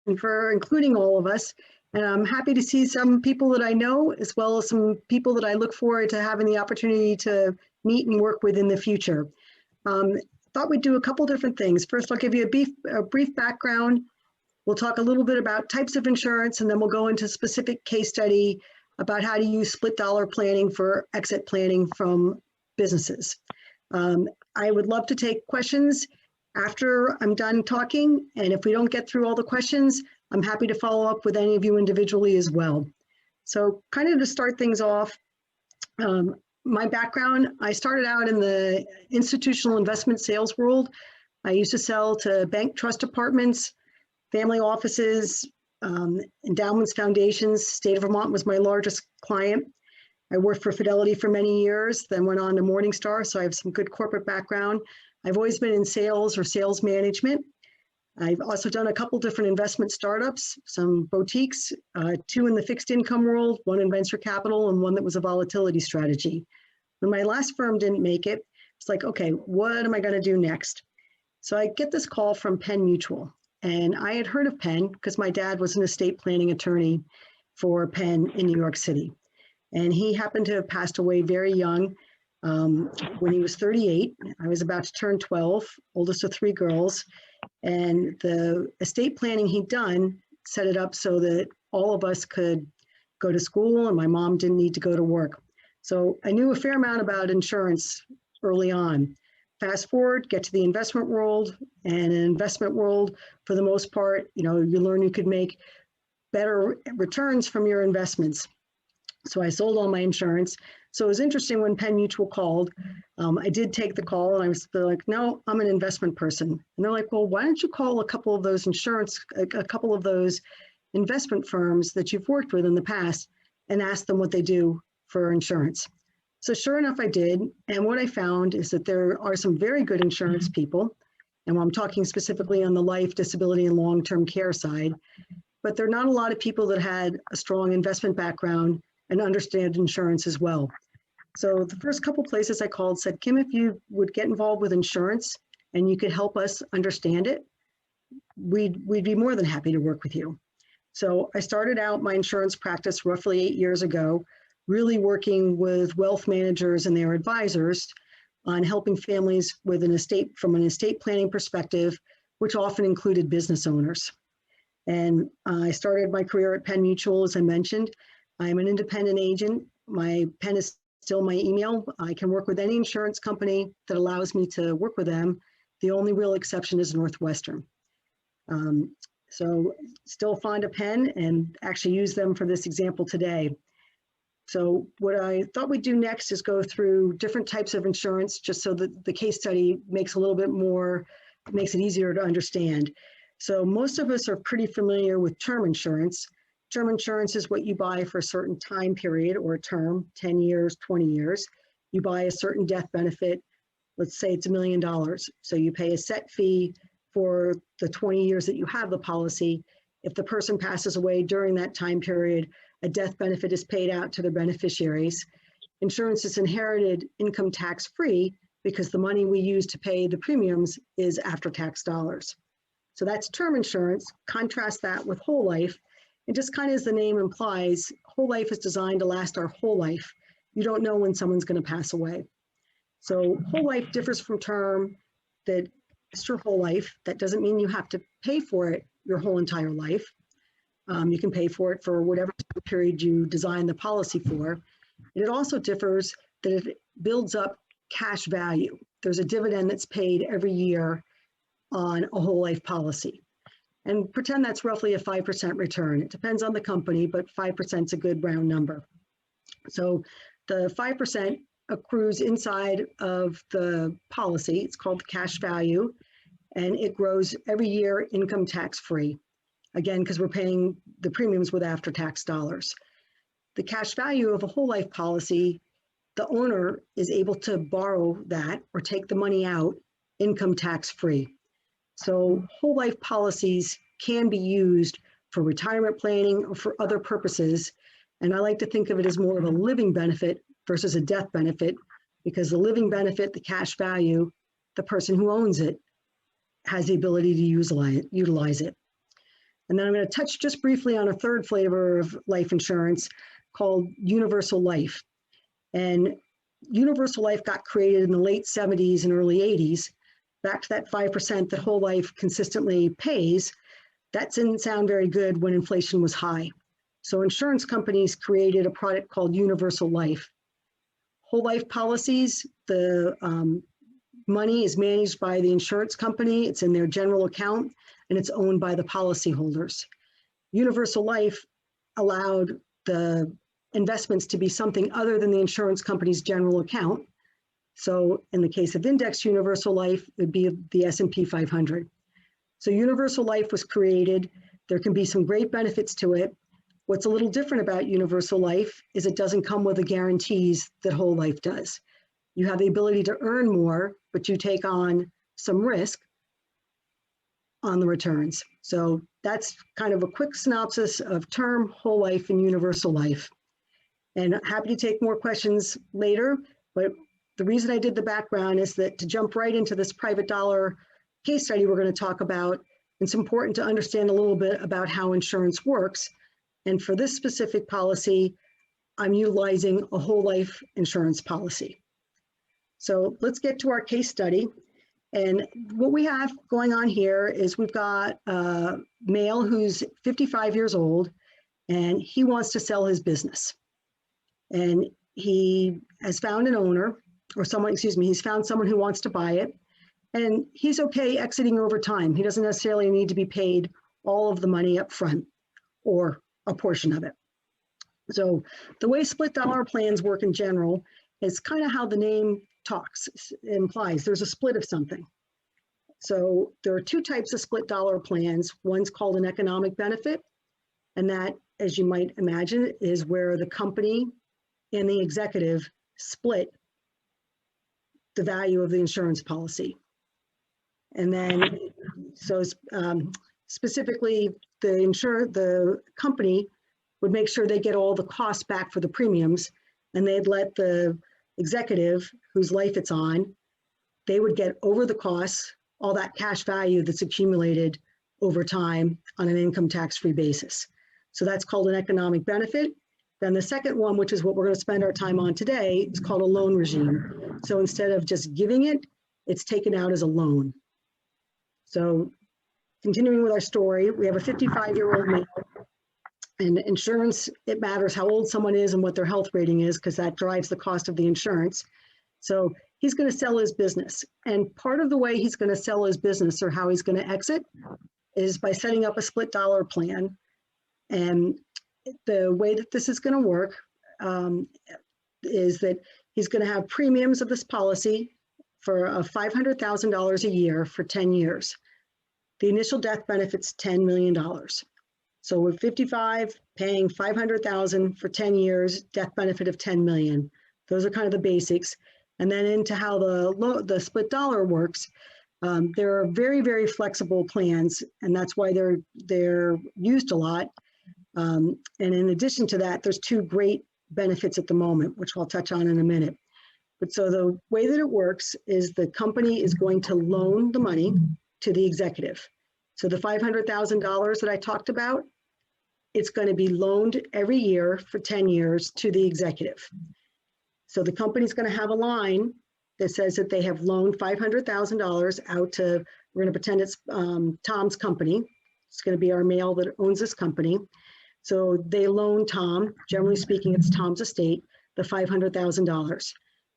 and for including all of us. And I'm happy to see some people that I know, as well as some people that I look forward to having the opportunity to meet and work with in the future. Thought we'd do a couple different things. First, I'll give you a brief background. We'll talk a little bit about types of insurance, and then we'll go into specific case study about how to use split dollar planning for exit planning from businesses. I would love to take questions after I'm done talking, and if we don't get through all the questions, I'm happy to follow up with any of you individually as well. So kind of to start things off, my background, I started out in the institutional investment sales world. I used to sell to bank trust departments, family offices, endowments, foundations. State of Vermont was my largest client. I worked for Fidelity for many years, then went on to Morningstar, so I have some good corporate background. I've always been in sales or sales management. I've also done a couple different investment startups, some boutiques, 2 in the fixed income world, 1 in venture capital, and 1 that was a volatility strategy. When my last firm didn't make it, it's like, okay, what am I going to do next? So I get this call from Penn Mutual, and I had heard of Penn because my dad was an estate planning attorney for Penn in New York City. And he happened to have passed away very young when he was 38. I was about to turn 12, oldest of 3 girls. And the estate planning he'd done set it up so that all of us could go to school and my mom didn't need to go to work. So I knew a fair amount about insurance early on. Fast forward, get to the investment world, and in investment world, for the most part, you learn you could make better returns from your investments. So I sold all my insurance. So it was interesting when Penn Mutual called. I did take the call, and I was like, no, I'm an investment person. And they're like, well, why don't you call a couple of those investment firms that you've worked with in the past and ask them what they do for insurance. So sure enough, I did. And what I found is that there are some very good insurance people. And I'm talking specifically on the life, disability, and long-term care side, but there are not a lot of people that had a strong investment background and understand insurance as well. So the first couple places I called said, Kim, if you would get involved with insurance and you could help us understand it, we'd be more than happy to work with you. So I started out my insurance practice roughly 8 years ago, really working with wealth managers and their advisors on helping families with from an estate planning perspective, which often included business owners. And I started my career at Penn Mutual, as I mentioned. I'm an independent agent. My pen is still my email. I can work with any insurance company that allows me to work with them. The only real exception is Northwestern. So still fond of Penn and actually use them for this example today. So what I thought we'd do next is go through different types of insurance, just so that the case study makes it easier to understand. So most of us are pretty familiar with term insurance. Term insurance is what you buy for a certain time period or a term, 10 years, 20 years. You buy a certain death benefit. Let's say it's $1 million. So you pay a set fee for the 20 years that you have the policy. If the person passes away during that time period, a death benefit is paid out to the beneficiaries. Insurance is inherited income tax free because the money we use to pay the premiums is after-tax dollars. So that's term insurance. Contrast that with whole life. And just kind of as the name implies, whole life is designed to last our whole life. You don't know when someone's going to pass away. So whole life differs from term, that it's your whole life. That doesn't mean you have to pay for it your whole entire life. You can pay for it for whatever time period you design the policy for. And it also differs that it builds up cash value. There's a dividend that's paid every year on a whole life policy. And pretend that's roughly a 5% return. It depends on the company, but 5% is a good round number. So the 5% accrues inside of the policy. It's called the cash value, and it grows every year income tax free. Again, because we're paying the premiums with after-tax dollars. The cash value of a whole life policy, the owner is able to borrow that or take the money out income tax free. So whole life policies can be used for retirement planning or for other purposes. And I like to think of it as more of a living benefit versus a death benefit, because the living benefit, the cash value, the person who owns it has the ability to utilize it. And then I'm going to touch just briefly on a third flavor of life insurance called universal life. And universal life got created in the late 70s and early 80s, back to that 5% that whole life consistently pays. That didn't sound very good when inflation was high. So insurance companies created a product called universal life. Whole life policies, the money is managed by the insurance company, it's in their general account, and it's owned by the policyholders. Universal life allowed the investments to be something other than the insurance company's general account. So in the case of indexed universal life, it would be the S&P 500. So universal life was created. There can be some great benefits to it. What's a little different about universal life is it doesn't come with the guarantees that whole life does. You have the ability to earn more, but you take on some risk on the returns. So that's kind of a quick synopsis of term, whole life, and universal life. And happy to take more questions later, but the reason I did the background is that to jump right into this private dollar case study we're going to talk about, it's important to understand a little bit about how insurance works. And for this specific policy, I'm utilizing a whole life insurance policy. So let's get to our case study. And what we have going on here is we've got a male who's 55 years old, and he wants to sell his business. And he has found an owner, or someone, excuse me, he's found someone who wants to buy it. And he's okay exiting over time. He doesn't necessarily need to be paid all of the money up front or a portion of it. So the way split dollar plans work in general is kind of how the name talks, implies there's a split of something. So there are two types of split dollar plans. One's called an economic benefit, and that, as you might imagine, is where the company and the executive split the value of the insurance policy. And then, so specifically, the company would make sure they get all the costs back for the premiums, and they'd let the executive, whose life it's on, they would get over the costs, all that cash value that's accumulated over time on an income tax-free basis. So that's called an economic benefit. Then the second one, which is what we're going to spend our time on today, is called a loan regime. So instead of just giving it, it's taken out as a loan. So continuing with our story, we have a 55-year-old male. And insurance, it matters how old someone is and what their health rating is, because that drives the cost of the insurance. So he's going to sell his business. And part of the way he's going to sell his business, or how he's going to exit, is by setting up a split dollar plan. And the way that this is going to work is that he's going to have premiums of this policy for $500,000 a year for 10 years. The initial death benefit's $10 million. So with 55, paying $500,000 for 10 years, death benefit of $10 million. Those are kind of the basics. And then into how the split dollar works, there are very, very flexible plans, and that's why they're used a lot. And in addition to that, there's two great benefits at the moment, which I'll touch on in a minute. But so the way that it works is the company is going to loan the money to the executive. So the $500,000 that I talked about, it's going to be loaned every year for 10 years to the executive. So the company's going to have a line that says that they have loaned $500,000 out to, we're going to pretend it's Tom's company. It's going to be our male that owns this company. So they loan Tom, generally speaking, it's Tom's estate, the $500,000.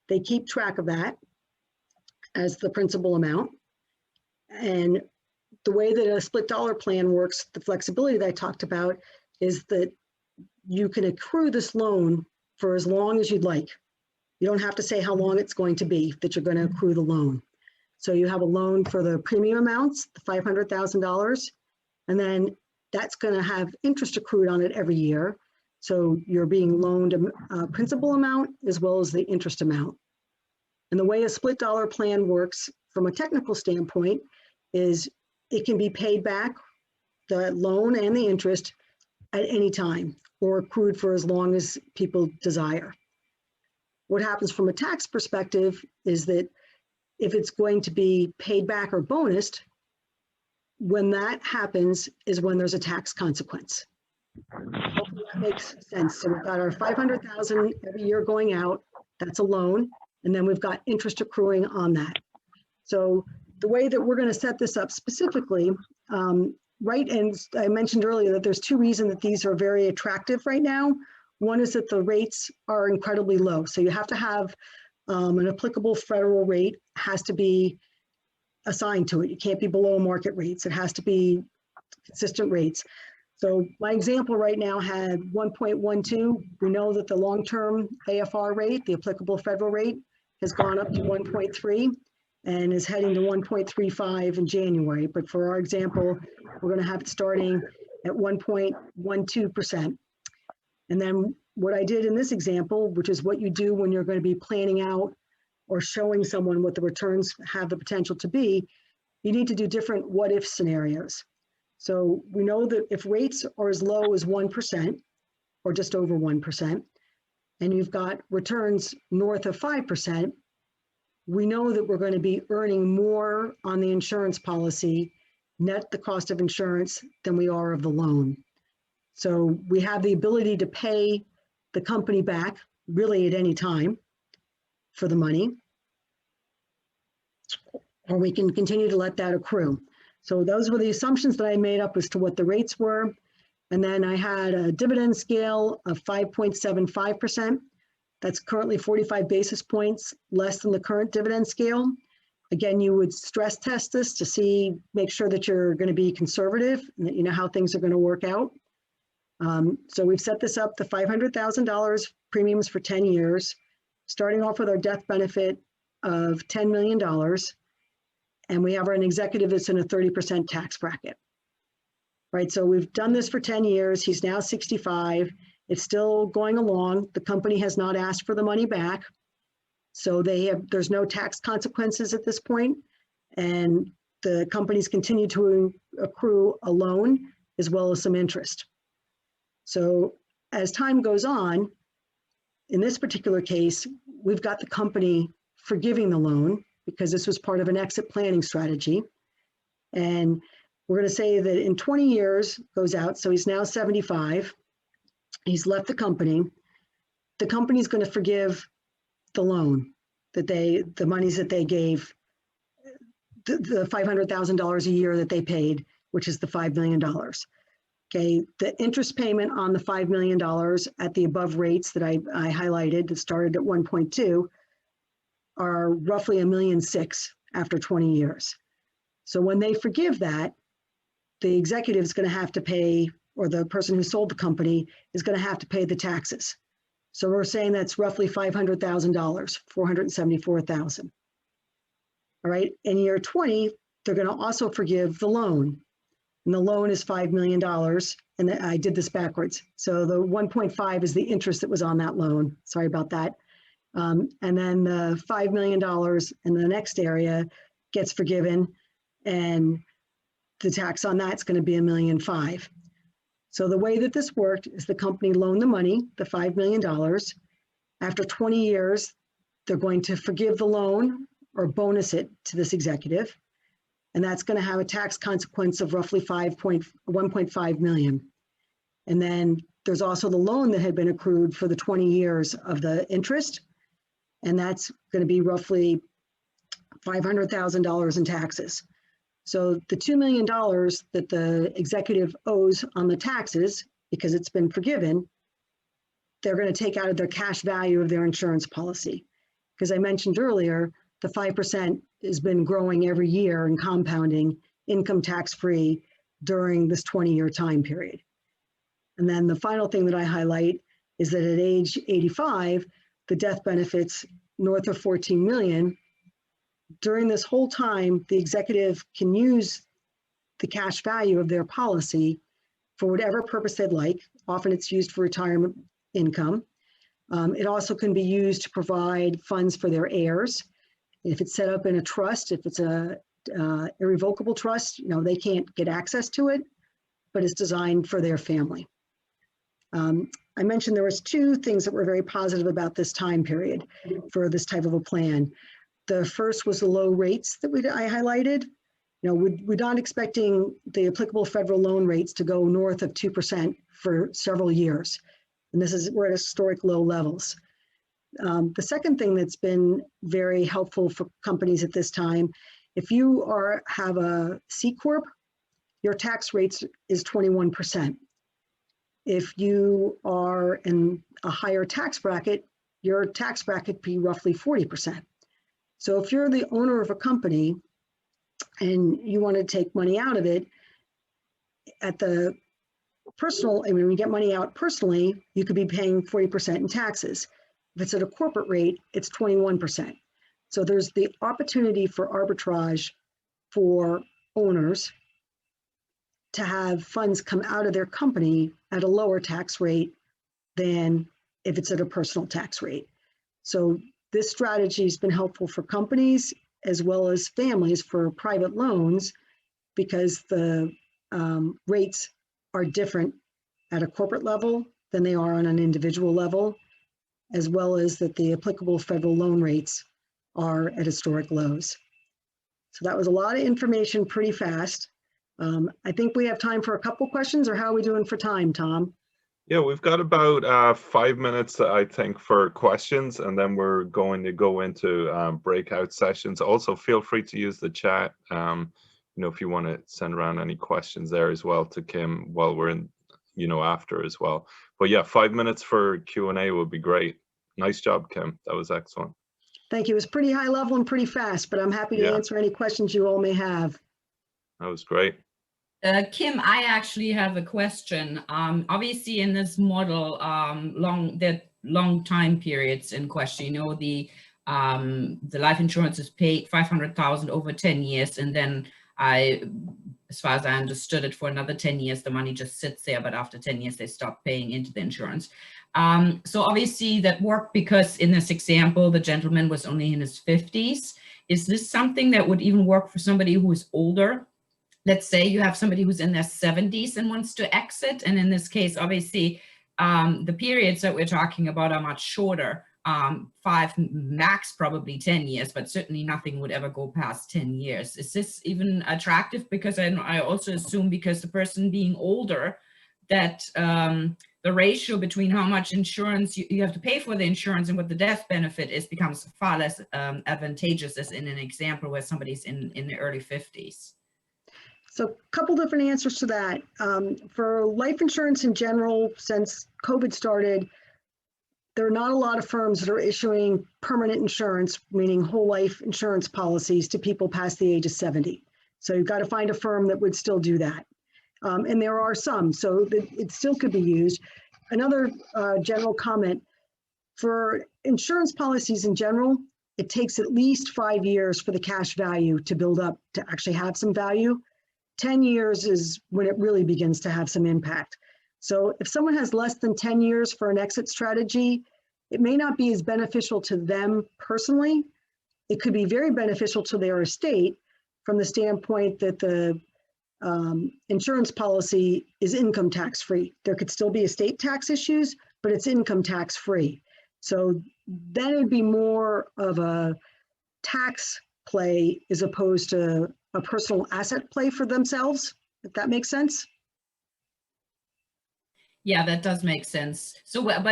They keep track of that as the principal amount. And the way that a split dollar plan works, the flexibility that I talked about, is that you can accrue this loan for as long as you'd like. You don't have to say how long it's going to be that you're going to accrue the loan. So you have a loan for the premium amounts, the $500,000, and then that's going to have interest accrued on it every year. So you're being loaned a principal amount as well as the interest amount. And the way a split dollar plan works from a technical standpoint is it can be paid back, the loan and the interest, at any time, or accrued for as long as people desire. What happens from a tax perspective is that if it's going to be paid back or bonused, when that happens is when there's a tax consequence. Hopefully that makes sense. So we've got our 500,000 every year going out, that's a loan, and then we've got interest accruing on that. So the way that we're going to set this up specifically, right, and I mentioned earlier that there's two reasons that these are very attractive right now. One is that the rates are incredibly low. So you have to have an applicable federal rate has to be assigned to it. You can't be below market rates. It has to be consistent rates. So my example right now had 1.12. We know that the long-term AFR rate, the applicable federal rate, has gone up to 1.3 and is heading to 1.35 in January. But for our example, we're going to have it starting at 1.12%. And then what I did in this example, which is what you do when you're going to be planning out or showing someone what the returns have the potential to be, you need to do different what-if scenarios. So we know that if rates are as low as 1% or just over 1%, and you've got returns north of 5%, we know that we're going to be earning more on the insurance policy, net the cost of insurance, than we are of the loan. So we have the ability to pay the company back really at any time for the money, or we can continue to let that accrue. So those were the assumptions that I made up as to what the rates were. And then I had a dividend scale of 5.75%. That's currently 45 basis points less than the current dividend scale. Again, you would stress test this to see, make sure that you're going to be conservative and that you know how things are going to work out. So we've set this up to $500,000 premiums for 10 years, starting off with our death benefit of $10 million. And we have an executive that's in a 30% tax bracket, right? So we've done this for 10 years. He's now 65. It's still going along. The company has not asked for the money back. So there's no tax consequences at this point. And the companies continue to accrue a loan as well as some interest. So as time goes on, in this particular case, we've got the company forgiving the loan because this was part of an exit planning strategy. And we're going to say that in 20 years goes out, so he's now 75, he's left the company's going to forgive the loan that the monies that they gave, the $500,000 a year that they paid, which is the $5 million. Okay, the interest payment on the $5 million at the above rates that I highlighted that started at 1.2 are roughly $1.6 million after 20 years. So when they forgive that, the executive is going to have to pay, or the person who sold the company is going to have to pay the taxes. So we're saying that's roughly $500,000, $474,000. All right, in year 20, they're going to also forgive the loan. And the loan is $5 million. And I did this backwards. So the 1.5 is the interest that was on that loan. Sorry about that. And then the $5 million in the next area gets forgiven. And the tax on that's going to be $1.5 million. So the way that this worked is the company loaned the money, the $5 million. After 20 years, they're going to forgive the loan or bonus it to this executive. And that's going to have a tax consequence of roughly $1.5 million. And then there's also the loan that had been accrued for the 20 years of the interest. And that's going to be roughly $500,000 in taxes. So the $2 million that the executive owes on the taxes, because it's been forgiven, they're going to take out of their cash value of their insurance policy. Because I mentioned earlier, the 5% has been growing every year and compounding income tax-free during this 20-year time period. And then the final thing that I highlight is that at age 85, the death benefits north of 14 million. During this whole time, the executive can use the cash value of their policy for whatever purpose they'd like. Often it's used for retirement income. It also can be used to provide funds for their heirs. If it's set up in a trust, if it's a irrevocable trust, they can't get access to it, but it's designed for their family. I mentioned there was two things that were very positive about this time period for this type of a plan. The first was the low rates that I highlighted. we're not expecting the applicable federal loan rates to go north of 2% for several years. And we're at historic low levels. The second thing that's been very helpful for companies at this time, if you have a C Corp, your tax rate is 21%. If you are in a higher tax bracket, your tax bracket be roughly 40%. So if you're the owner of a company and you want to take money out of it, at the personal, I mean, when you get money out personally, you could be paying 40% in taxes. If it's at a corporate rate, it's 21%. So there's the opportunity for arbitrage for owners to have funds come out of their company at a lower tax rate than if it's at a personal tax rate. So this strategy has been helpful for companies as well as families for private loans, because the rates are different at a corporate level than they are on an individual level, as well as that the applicable federal loan rates are at historic lows. So that was a lot of information pretty fast. I think we have time for a couple questions, or how are we doing for time, Tom? Yeah, we've got about 5 minutes, I think, for questions, and then we're going to go into breakout sessions. Also, feel free to use the chat, if you want to send around any questions there as well to Kim while we're in, after as well. But yeah, 5 minutes for Q&A would be great. Nice job, Kim. That was excellent. Thank you. It was pretty high level and pretty fast, but I'm happy to answer any questions you all may have. That was great. Kim, I actually have a question. Obviously, in this model, long time periods in question. The life insurance is paid $500,000 over 10 years, and then as far as I understood it, for another 10 years, the money just sits there. But after 10 years, they stop paying into the insurance. So obviously, that worked because in this example, the gentleman was only in his 50s. Is this something that would even work for somebody who is older? Let's say you have somebody who's in their 70s and wants to exit. And in this case, obviously, the periods that we're talking about are much shorter, 5, max probably 10 years, but certainly nothing would ever go past 10 years. Is this even attractive? Because I also assume, because the person being older, that the ratio between how much insurance you have to pay for the insurance and what the death benefit is becomes far less advantageous, as in an example where somebody's in the early 50s. So a couple different answers to that. For life insurance in general, since COVID started, there are not a lot of firms that are issuing permanent insurance, meaning whole life insurance policies to people past the age of 70. So you've got to find a firm that would still do that. And there are some, so it still could be used. Another general comment, for insurance policies in general, it takes at least 5 years for the cash value to build up to actually have some value. 10 years is when it really begins to have some impact. So if someone has less than 10 years for an exit strategy, it may not be as beneficial to them personally. It could be very beneficial to their estate from the standpoint that the insurance policy is income tax free. There could still be estate tax issues, but it's income tax free. So then it'd be more of a tax play as opposed to a personal asset play for themselves, if that makes sense. Yeah, that does make sense. So, but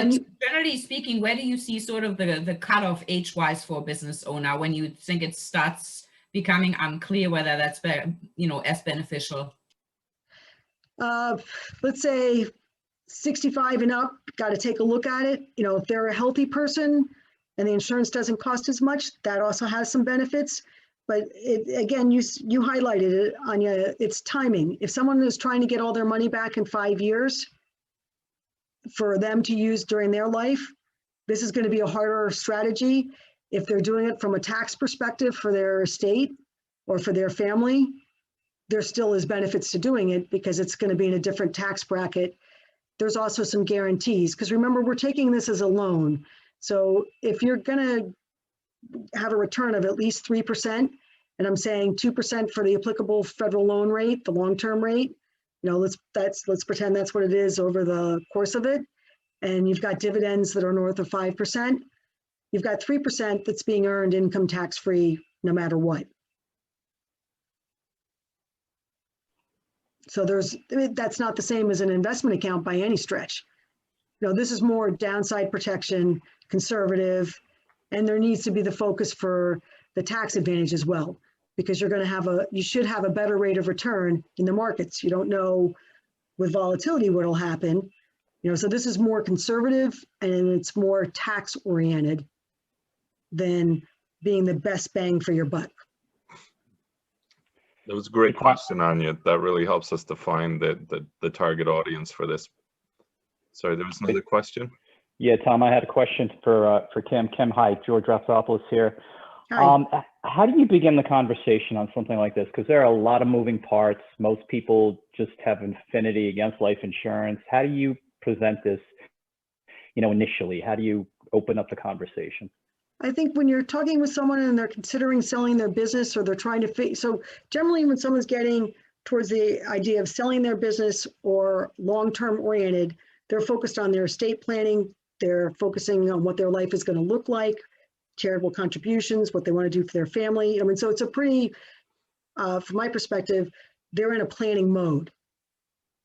generally speaking, where do you see sort of the cutoff age-wise for a business owner when you think it starts becoming unclear whether that's as beneficial? Let's say 65 and up, got to take a look at it. If they're a healthy person and the insurance doesn't cost as much, that also has some benefits. But again, you highlighted it, Anya, it's timing. If someone is trying to get all their money back in 5 years for them to use during their life, this is going to be a harder strategy. If they're doing it from a tax perspective for their estate or for their family, there still is benefits to doing it because it's going to be in a different tax bracket. There's also some guarantees, because remember, we're taking this as a loan. So if you're going to have a return of at least 3%, and I'm saying 2% for the applicable federal loan rate, the long-term rate, let's pretend that's what it is over the course of it, and you've got dividends that are north of 5%, you've got 3% that's being earned income tax-free no matter what. So that's not the same as an investment account by any stretch. You know, this is more downside protection, conservative, and there needs to be the focus for the tax advantage as well, because you're going to you should have a better rate of return in the markets. You don't know with volatility what will happen. You know, so this is more conservative and it's more tax oriented than being the best bang for your buck. That was a great question, Anya. That really helps us define the target audience for this. Sorry, there was another question. Yeah, Tom, I had a question for Kim. Kim, hi, George Ratsopoulos here. Hi. How do you begin the conversation on something like this? Because there are a lot of moving parts. Most people just have an affinity against life insurance. How do you present this, you know, initially? How do you open up the conversation? I think when you're talking with someone and they're considering selling their business, or they're trying to so generally when someone's getting towards the idea of selling their business or long-term oriented, they're focused on their estate planning. They're focusing on what their life is going to look like, charitable contributions, what they want to do for their family. I mean, so it's a pretty, from my perspective, they're in a planning mode.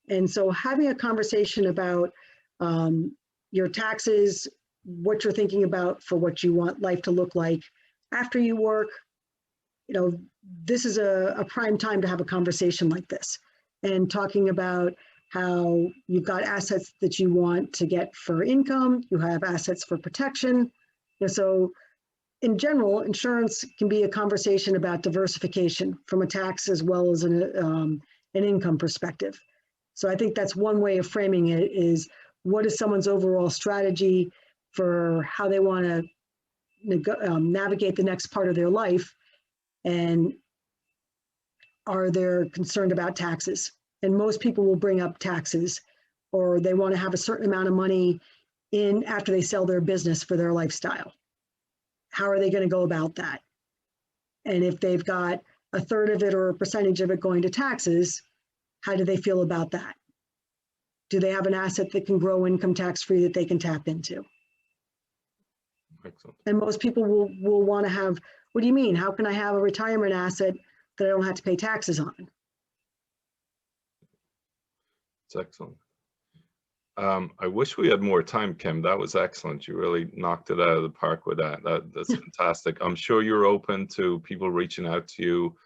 And so having a conversation about your taxes, what you're thinking about for what you want life to look like after you work, you know, this is a prime time to have a conversation like this, and talking about how you've got assets that you want to get for income, you have assets for protection. And so in general, insurance can be a conversation about diversification from a tax as well as an income perspective. So I think that's one way of framing it, is what is someone's overall strategy for how they want to navigate the next part of their life, and are they concerned about taxes? And most people will bring up taxes, or they want to have a certain amount of money in after they sell their business for their lifestyle. How are they going to go about that? And if they've got a third of it or a percentage of it going to taxes, how do they feel about that? Do they have an asset that can grow income tax free that they can tap into? Excellent. And most people will want to have, what do you mean? How can I have a retirement asset that I don't have to pay taxes on? It's excellent. I wish we had more time, Kim. That was excellent. You really knocked it out of the park with that. That's fantastic. I'm sure you're open to people reaching out to you